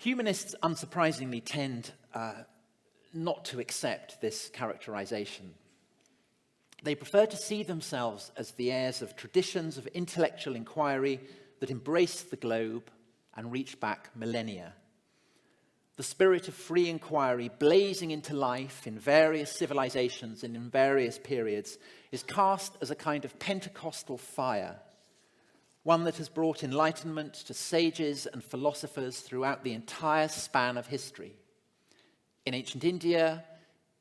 Humanists, unsurprisingly, tend not to accept this characterization. They prefer to see themselves as the heirs of traditions of intellectual inquiry that embrace the globe and reach back millennia. The spirit of free inquiry blazing into life in various civilizations and in various periods is cast as a kind of Pentecostal fire, one that has brought enlightenment to sages and philosophers throughout the entire span of history. In ancient India,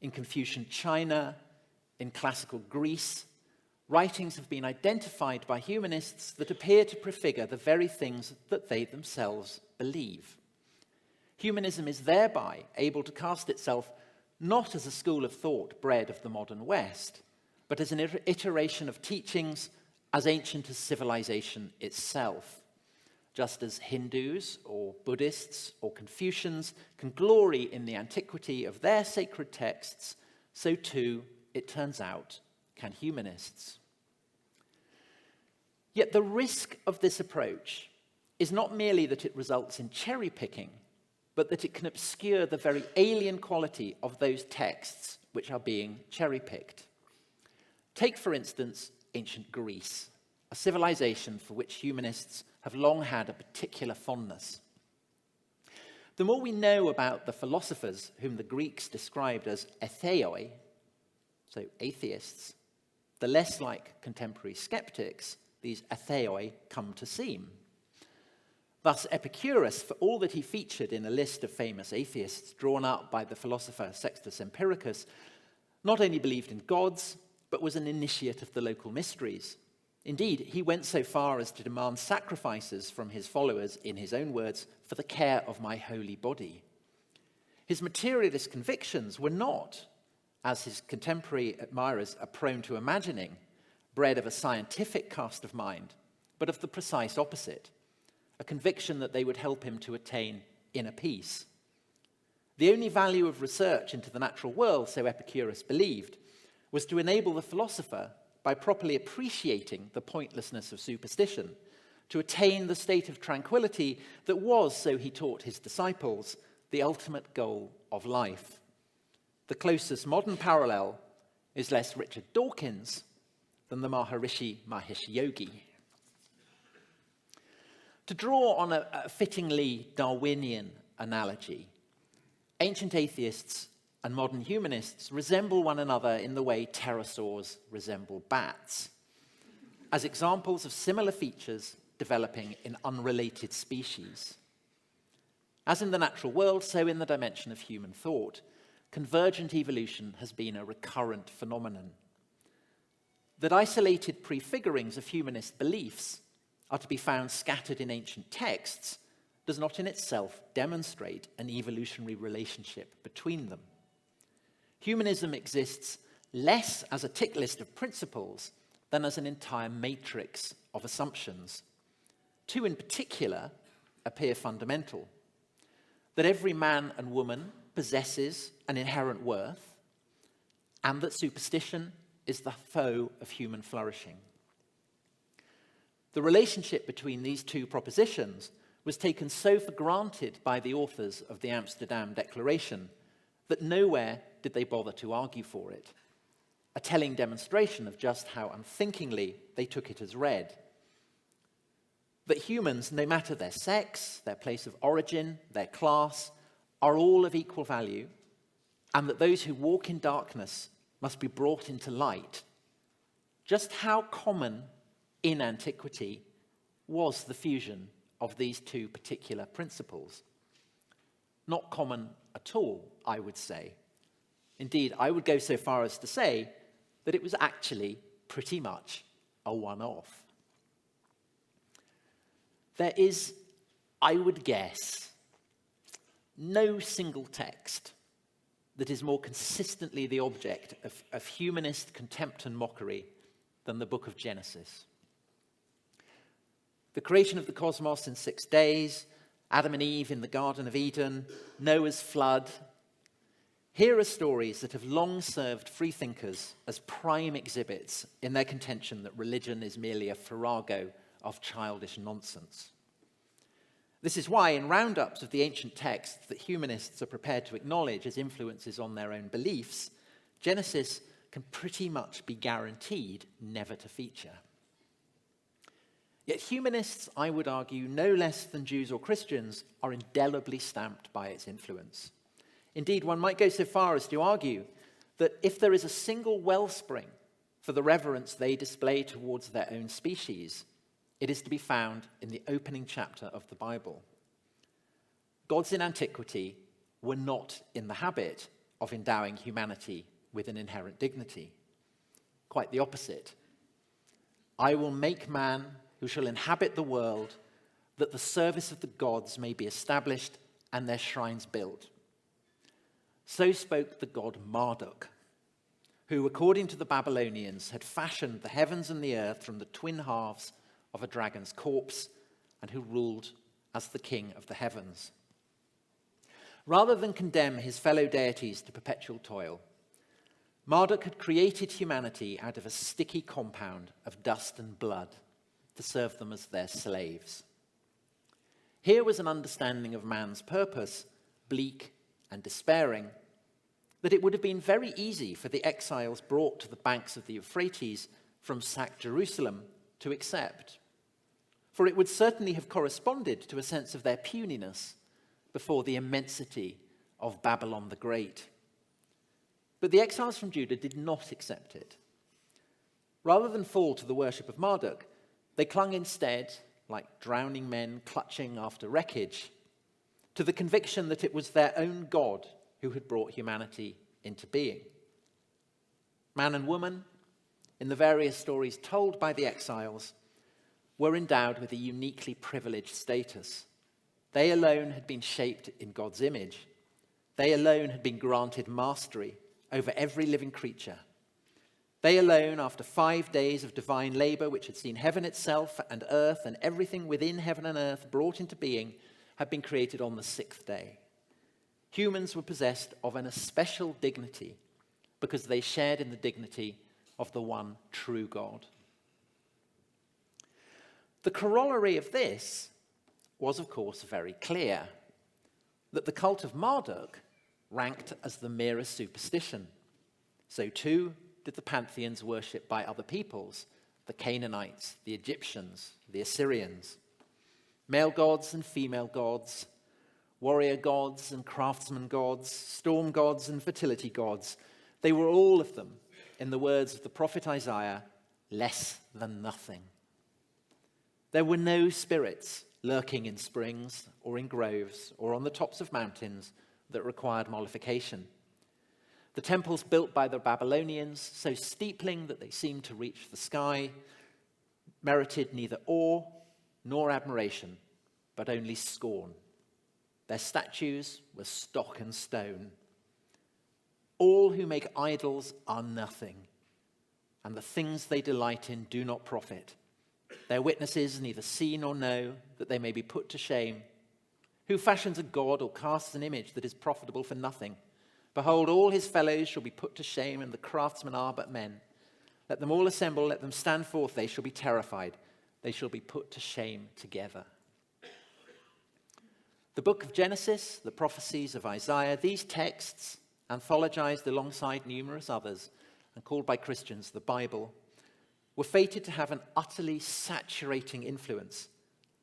in Confucian China, in classical Greece, writings have been identified by humanists that appear to prefigure the very things that they themselves believe. Humanism is thereby able to cast itself not as a school of thought bred of the modern West, but as an iteration of teachings as ancient as civilization itself. Just as Hindus or Buddhists or Confucians can glory in the antiquity of their sacred texts, so too, it turns out, can humanists. Yet the risk of this approach is not merely that it results in cherry-picking, but that it can obscure the very alien quality of those texts which are being cherry-picked. Take, for instance, ancient Greece, a civilization for which humanists have long had a particular fondness. The more we know about the philosophers whom the Greeks described as atheoi, so atheists, the less like contemporary skeptics these atheoi come to seem. Thus, Epicurus, for all that he featured in a list of famous atheists drawn up by the philosopher Sextus Empiricus, not only believed in gods, but was an initiate of the local mysteries. Indeed, he went so far as to demand sacrifices from his followers, in his own words, for the care of my holy body. His materialist convictions were not, as his contemporary admirers are prone to imagining, bred of a scientific cast of mind, but of the precise opposite, a conviction that they would help him to attain inner peace. The only value of research into the natural world, so Epicurus believed, was to enable the philosopher, by properly appreciating the pointlessness of superstition, to attain the state of tranquility that was, so he taught his disciples, the ultimate goal of life. The closest modern parallel is less Richard Dawkins than the Maharishi Mahesh Yogi. To draw on a fittingly Darwinian analogy, ancient atheists and modern humanists resemble one another in the way pterosaurs resemble bats, as examples of similar features developing in unrelated species. As in the natural world, so in the dimension of human thought, convergent evolution has been a recurrent phenomenon. That isolated prefigurings of humanist beliefs are to be found scattered in ancient texts does not in itself demonstrate an evolutionary relationship between them. Humanism exists less as a tick list of principles than as an entire matrix of assumptions. Two in particular appear fundamental: that every man and woman possesses an inherent worth, and that superstition is the foe of human flourishing. The relationship between these two propositions was taken so for granted by the authors of the Amsterdam Declaration that nowhere did they bother to argue for it, a telling demonstration of just how unthinkingly they took it as read. That humans, no matter their sex, their place of origin, their class, are all of equal value, and that those who walk in darkness must be brought into light. Just how common in antiquity was the fusion of these two particular principles? Not common at all, I would say. Indeed, I would go so far as to say that it was actually pretty much a one-off. There is, I would guess, no single text that is more consistently the object of humanist contempt and mockery than the book of Genesis. The creation of the cosmos in 6 days, Adam and Eve in the Garden of Eden, Noah's flood. Here are stories that have long served freethinkers as prime exhibits in their contention that religion is merely a farrago of childish nonsense. This is why, in roundups of the ancient texts that humanists are prepared to acknowledge as influences on their own beliefs, Genesis can pretty much be guaranteed never to feature. Yet humanists, I would argue, no less than Jews or Christians, are indelibly stamped by its influence. Indeed, one might go so far as to argue that if there is a single wellspring for the reverence they display towards their own species, it is to be found in the opening chapter of the Bible. Gods in antiquity were not in the habit of endowing humanity with an inherent dignity. Quite the opposite. I will make man who shall inhabit the world, that the service of the gods may be established and their shrines built. So spoke the god Marduk, who, according to the Babylonians, had fashioned the heavens and the earth from the twin halves of a dragon's corpse, and who ruled as the king of the heavens. Rather than condemn his fellow deities to perpetual toil, Marduk had created humanity out of a sticky compound of dust and blood to serve them as their slaves. Here was an understanding of man's purpose, bleak and despairing, that it would have been very easy for the exiles brought to the banks of the Euphrates from sacked Jerusalem to accept. For it would certainly have corresponded to a sense of their puniness before the immensity of Babylon the Great. But the exiles from Judah did not accept it. Rather than fall to the worship of Marduk, they clung instead, like drowning men clutching after wreckage, to the conviction that it was their own God who had brought humanity into being. Man and woman, in the various stories told by the exiles, were endowed with a uniquely privileged status. They alone had been shaped in God's image. They alone had been granted mastery over every living creature. They alone, after 5 days of divine labor, which had seen heaven itself and earth and everything within heaven and earth brought into being, had been created on the 6th day. Humans were possessed of an especial dignity because they shared in the dignity of the one true God. The corollary of this was, of course, very clear, that the cult of Marduk ranked as the merest superstition. So too did the pantheons worshipped by other peoples, the Canaanites, the Egyptians, the Assyrians. Male gods and female gods, warrior gods and craftsman gods, storm gods and fertility gods, they were all of them, in the words of the prophet Isaiah, less than nothing. There were no spirits lurking in springs or in groves or on the tops of mountains that required mollification. The temples built by the Babylonians, so steepling that they seemed to reach the sky, merited neither awe nor admiration, but only scorn. Their statues were stock and stone. All who make idols are nothing, and the things they delight in do not profit. Their witnesses neither see nor know, that they may be put to shame. Who fashions a god or casts an image that is profitable for nothing? Behold, all his fellows shall be put to shame, and the craftsmen are but men. Let them all assemble, let them stand forth, they shall be terrified. They shall be put to shame together. The book of Genesis, the prophecies of Isaiah, these texts, anthologized alongside numerous others, and called by Christians the Bible, were fated to have an utterly saturating influence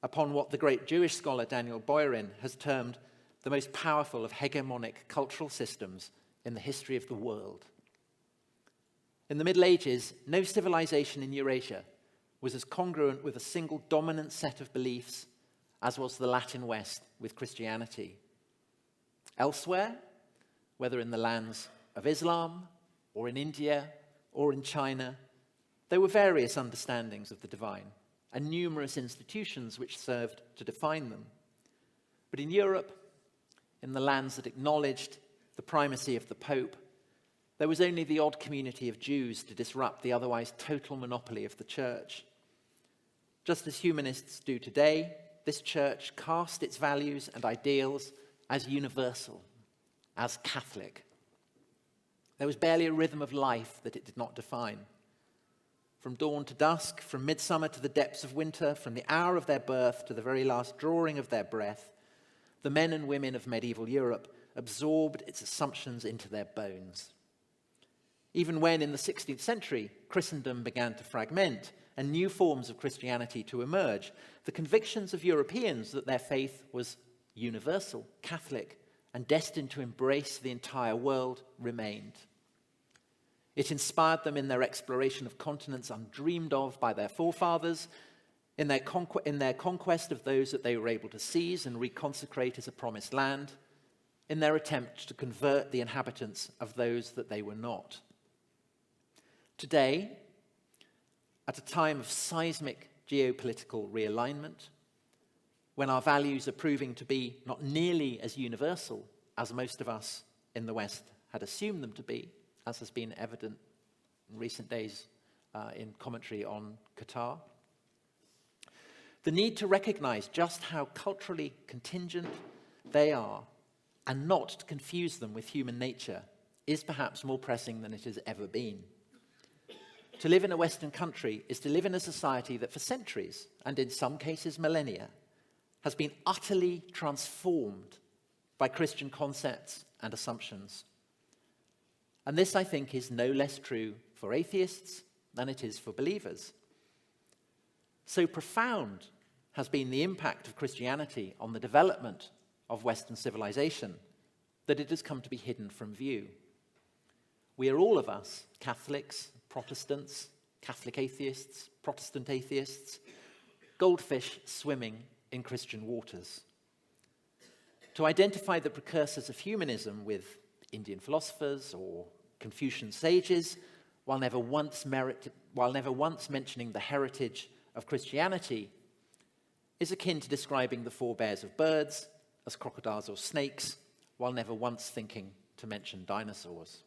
upon what the great Jewish scholar Daniel Boyarin has termed the most powerful of hegemonic cultural systems in the history of the world. In the Middle Ages, no civilization in Eurasia was as congruent with a single dominant set of beliefs as was the Latin West with Christianity. Elsewhere, whether in the lands of Islam, or in India, or in China, there were various understandings of the divine and numerous institutions which served to define them. But in Europe, in the lands that acknowledged the primacy of the Pope, there was only the odd community of Jews to disrupt the otherwise total monopoly of the church. Just as humanists do today, this church cast its values and ideals as universal, as Catholic. There was barely a rhythm of life that it did not define. From dawn to dusk, from midsummer to the depths of winter, from the hour of their birth to the very last drawing of their breath, the men and women of medieval Europe absorbed its assumptions into their bones. Even when, in the 16th century, Christendom began to fragment and new forms of Christianity to emerge, the convictions of Europeans that their faith was universal, Catholic, and destined to embrace the entire world remained. It inspired them in their exploration of continents undreamed of by their forefathers, in their conquest of those that they were able to seize and reconsecrate as a promised land, in their attempt to convert the inhabitants of those that they were not. Today, at a time of seismic geopolitical realignment, when our values are proving to be not nearly as universal as most of us in the West had assumed them to be, as has been evident in recent days in commentary on Qatar, the need to recognize just how culturally contingent they are and not to confuse them with human nature is perhaps more pressing than it has ever been. To live in a Western country is to live in a society that for centuries, and in some cases millennia, has been utterly transformed by Christian concepts and assumptions. And this, I think, is no less true for atheists than it is for believers. So profound has been the impact of Christianity on the development of Western civilization that it has come to be hidden from view. We are all of us, Catholics, Protestants, Catholic atheists, Protestant atheists, goldfish swimming in Christian waters. To identify the precursors of humanism with Indian philosophers or Confucian sages, while never once mentioning the heritage of Christianity, is akin to describing the forebears of birds as crocodiles or snakes, while never once thinking to mention dinosaurs.